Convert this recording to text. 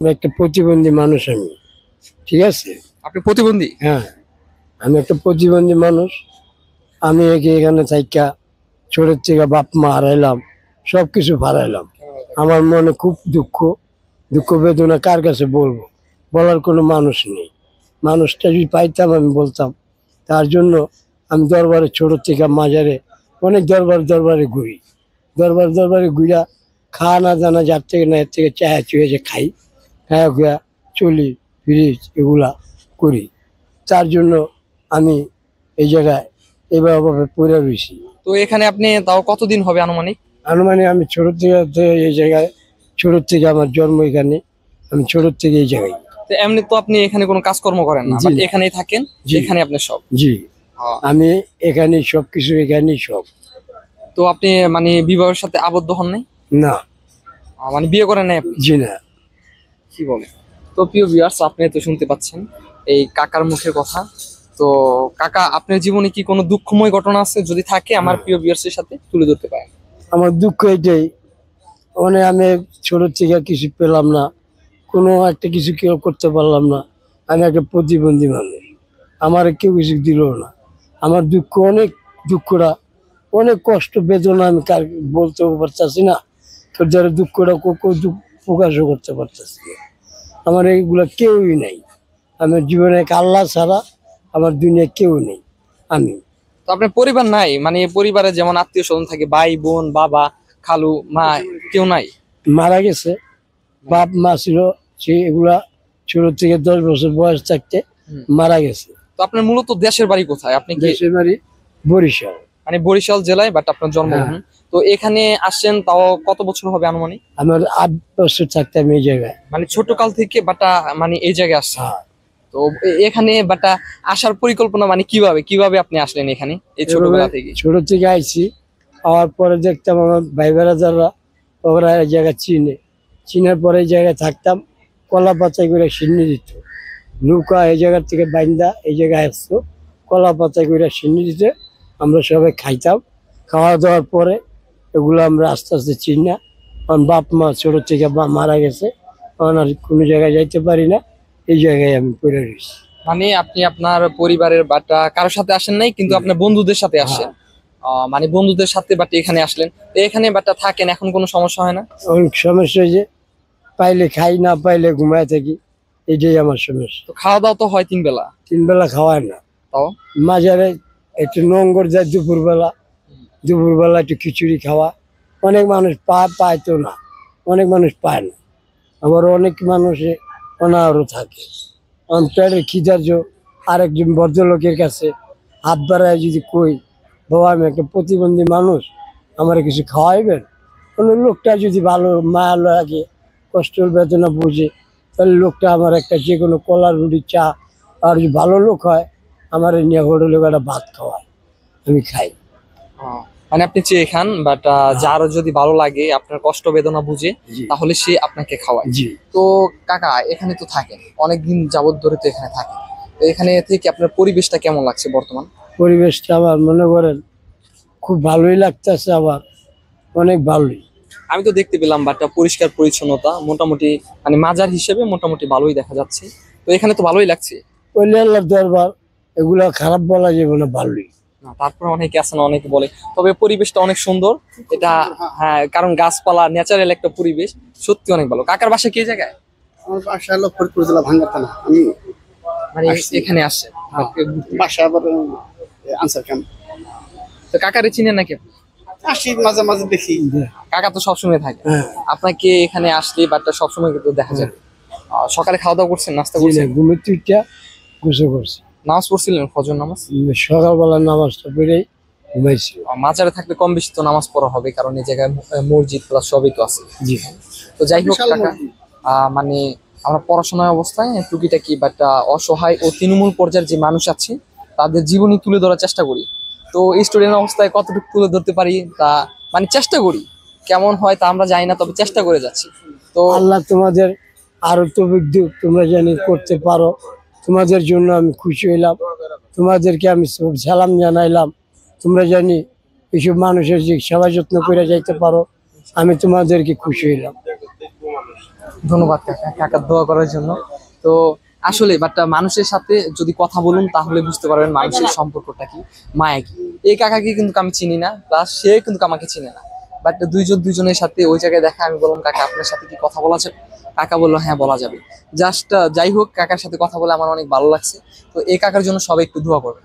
আমি একটা প্রতিবন্ধী মানুষ আমি, ঠিক আছে? আপনি প্রতিবন্ধী? হ্যাঁ, আমি একটা প্রতিবন্ধী মানুষ। আমি এখানে থাইকা ছোটের থেকে বাপ মা হারাইলাম, সবকিছু হারাইলাম। আমার মনে খুব দুঃখ, দুঃখ বেদনা কার কাছে বলবো, বলার কোনো মানুষ নেই। মানুষটা যদি পাইতাম আমি বলতাম। তার জন্য আমি দরবারে ছোট থেকে মাজারে অনেক দরবারে ঘুরি, দরবারে ঘুরা খাওয়া না জানা যার থেকে না এর থেকে চায়া চুয়ে যে খাই, খায়া খুয়া চলি ফিরি, এগুলা করি। তার জন্য আমি এই জায়গায় এভাবে পড়ে রয়েছি। তো এখানে আপনি তাও কতদিন হবে আনুমানিক? আনুমানিক আমি ছোট থেকে এই জায়গায়, ছোট থেকে আমার জন্ম এখানে, আমি ছোট থেকে এই জায়গায়। তো এমনি তো আপনি এখানে কোনো কাজকর্ম করেন না, জি বাট না। এখানেই থাকেন, জি। এখানে আপনি সব। জি, আহ, আমি এখানে সবকিছু, এখানেই সব। তো আপনি মানে বিবাহের সাথে আবদ্ধ হন নাই? না। মানে বিয়ে করেন নাই আপনি? জি না। কি বলে? তো প্রিয় ভিউয়ার্স, আপনি তো শুনতে পাচ্ছেন এই কাকার মুখের কথা। তো কাকা, আপনার জীবনে কি কোনো দুঃখময় ঘটনা আছে? যদি থাকে আমার প্রিয় ভিউয়ার্সের সাথে তুলে ধরতে পারেন। আমার দুঃখ এটাই, মানে আমি ছোট থেকে কিছু পেলাম না, কোনো একটা কিছু কেউ করতে পারলাম না। আমি একটা প্রতিবন্ধী মানুষ, আমার কেউ কিছু দিল না। আমার দুঃখ অনেক, দুঃখটা অনেক কষ্ট বেদনা, আমি কার বলতেও পারতেছি না। তোর যারা দুঃখটা প্রকাশও করতে পারতেছি না। আমার এইগুলা কেউই নেই। আমার জীবনে এক আল্লাহ ছাড়া আমার দুনিয়া কেউ নেই। আমি তো আপনার পরিবার নাই? মানে পরিবারে যেমন আত্মীয় স্বজন থাকে, ভাই বোন, বাবা, খালু, মা, কেউ নাই? মারা গেছে, বাপ মা ছিল, সে এগুলা ছোট থেকে 10 বছর বয়স থাকতে মারা গেছে। তো আপনার মূলত দেশের বাড়ি কোথায়? আপনি কি দেশের বাড়ি বরিশাল। মানে বরিশাল জেলায়, বাট আপনার জন্মগ্রহণ। তো এখানে আসছেন তাও কত বছর হবে আনুমানিক? আমার 8 বছর থাকতে আমি এই জায়গায়। মানে ছোট কাল থেকে বাটা মানে এই জায়গায় আসছেন। হ্যাঁ। তো এখানে বাটা আসার পরিকল্পনা মানে কিভাবে কিভাবে আপনি আসলেন এখানে এই ছোটবেলা থেকে? ছোট থেকে আইছি, আওয়ার পরে দেখতাম আমার ভাই বেড়াদাররা, ওরা এই জায়গায় চিনার পরে এই জায়গায় থাকতাম। কলা পাতায় করে সিন্নি দিত, নৌকা এই জায়গার থেকে বাইন্দা এই জায়গায় আসতো, কলা পাতায় করে সিন্নি দিতে আমরা সবাই খাইতাম। খাওয়া দাওয়ার পরে এগুলো আমরা আস্তে আস্তে চিনি। কারণ বাপ মা ছোট থেকে মারা গেছে, কারণ আর কোনো জায়গায় যাইতে পারি না, এই জায়গায় আমি পড়ে রয়েছি। মানে আপনি আপনার পরিবারের বাটা কারোর সাথে আসেন নাই, কিন্তু আপনার বন্ধুদের সাথে আসেন। মানে বন্ধুদের সাথে বাট এখানে আসলেন, তো এখানে বাটা থাকেন, এখন কোনো সমস্যা হয় না? অনেক সমস্যা, যে পাইলে খাই, না পাইলে ঘুমায় থাকি, এটাই আমার সমস্যা। তো খাওয়া দাওয়া তো হয় 3 বেলা? 3 বেলা খাওয়ায় না। তাও মাঝারে একটু নোংর যায় দুপুরবেলা একটু খিচুড়ি খাওয়া। অনেক মানুষ পায় তো না, অনেক মানুষ পায় না। আবার অনেক মানুষে অনাহারও থাকে। আমার পেটের খিদার আরেকজন ভদ্রলোকের কাছে হাত বাড়ায় যদি কই, বাবা আমি একটা প্রতিবন্ধী মানুষ, আমার কিছু খাওয়াইবেন, কোনো লোকটা যদি ভালো মায়া লাগে, কষ্টের বেদনা বুঝে, তাহলে লোকটা আমার একটা যে কোনো কলার রুটি চা, আর যদি ভালো লোক হয় আমার নিয়ে হোটেলে একটা ভাত খাওয়ায়, আমি খাই। মানে আপনি চেয়ে খান, বাট যার যদি ভালো লাগে, আপনার কষ্ট বেদনা বুঝে, জি। তাহলে সে আপনাকে খাওয়ায়। জি। তো কাকা, এখানে তো থাকেন অনেকদিন যাবত ধরে, তো এখানে থাকেন, তো এখানে থেকে আপনার পরিবেশটা কেমন লাগছে বর্তমান? পরিবেশটা আমার মনে করেন খুব ভালোই লাগতেছে, আবার অনেক ভালোই। আমি তো দেখতে পেলাম বাট পরিষ্কার পরিচ্ছন্নতা মোটামুটি মানে মাজার হিসেবে মোটামুটি ভালোই দেখা যাচ্ছে। তো এখানে তো ভালোই লাগছে। ওই আল্লাহর দরবার, এগুলা খারাপ বলা যাবে না, ভালোই। না, তারপরে অনেকে আছে না, অনেকে বলে, তবে পরিবেশটা অনেক সুন্দর এটা। হ্যাঁ, কারণ গাছপালা, ন্যাচারাল একটা পরিবেশ, সত্যি অনেক ভালো। কাকার বাসা কি জায়গায়? আমার বাসা হলো ফরিদপুর জেলা ভাঙ্গা থানা। আমি মানে আসছি। এখানে আসছে বাসা আবার আনসার ক্যাম্প। তো কাকারে চিনেন নাকি আপনি? আসি মাঝে মাঝে দেখি। কাকা তো সবসময় থাকে, হ্যাঁ। আপনাকে এখানে আসলে বাটটা সবসময় কিন্তু দেখা যায়। সকালে খাওয়া দাওয়া করছেন, নাস্তা জি না, করছেন? ঘুমের তুইটা গোসল করছি, নামাজ পড়ছিলেন, ফজর নামাজ? সকালবেলা নামাজটা পড়েই ঘুমাইছি। মাজারে থাকলে কম বেশি তো নামাজ পড়া হবে, কারণ এই জায়গায় মসজিদ প্লাস সবই তো আছে। জি। তো যাই হোক বিশাল কাকা, মসজিদ। মানে আমরা পড়াশোনার অবস্থায় টুকিটাকি বাট অসহায় ও তৃণমূল পর্যায়ের যে মানুষ আছে তাদের জীবনী তুলে ধরার চেষ্টা করি। তো স্টুডেন্ট অবস্থায় কতটুকু তুলে ধরতে পারি তা মানে চেষ্টা করি, কেমন হয় তা আমরা জানি না, তবে চেষ্টা করে যাচ্ছি। তো আল্লাহ তোমাদের আরো তৌফিক দিক, তোমরা জানি করতে পারো। তোমাদের জন্য আমি খুশি হইলাম, তোমাদেরকে আমি সব সালাম জানাইলাম। তোমরা জানি এইসব মানুষের যে সেবা যত্ন করে যাইতে পারো, আমি তোমাদেরকে খুশি হইলাম। ধন্যবাদ কাকা, কাকার দোয়া করার জন্য। তো আসলে বাট মানুষের সাথে যদি কথা বলুন তাহলে বুঝতে পারবেন মানুষের সম্পর্কটা কি, মায়া কি। এই কাকাকে কিন্তু আমি চিনি না, প্লাস সে কিন্তু আমাকে চিনে না, বাট দুইজনের সাথে ওই জায়গায় দেখা, আমি বললাম কাকা আপনার সাথে কি কথা বলা যাবে? কাকা বললো হ্যাঁ বলা যাবে। জাস্ট যাই হোক, কাকার সাথে কথা বলে আমার অনেক ভালো লাগছে। তো এই কাকার জন্য সবাই একটু দোয়া করবেন।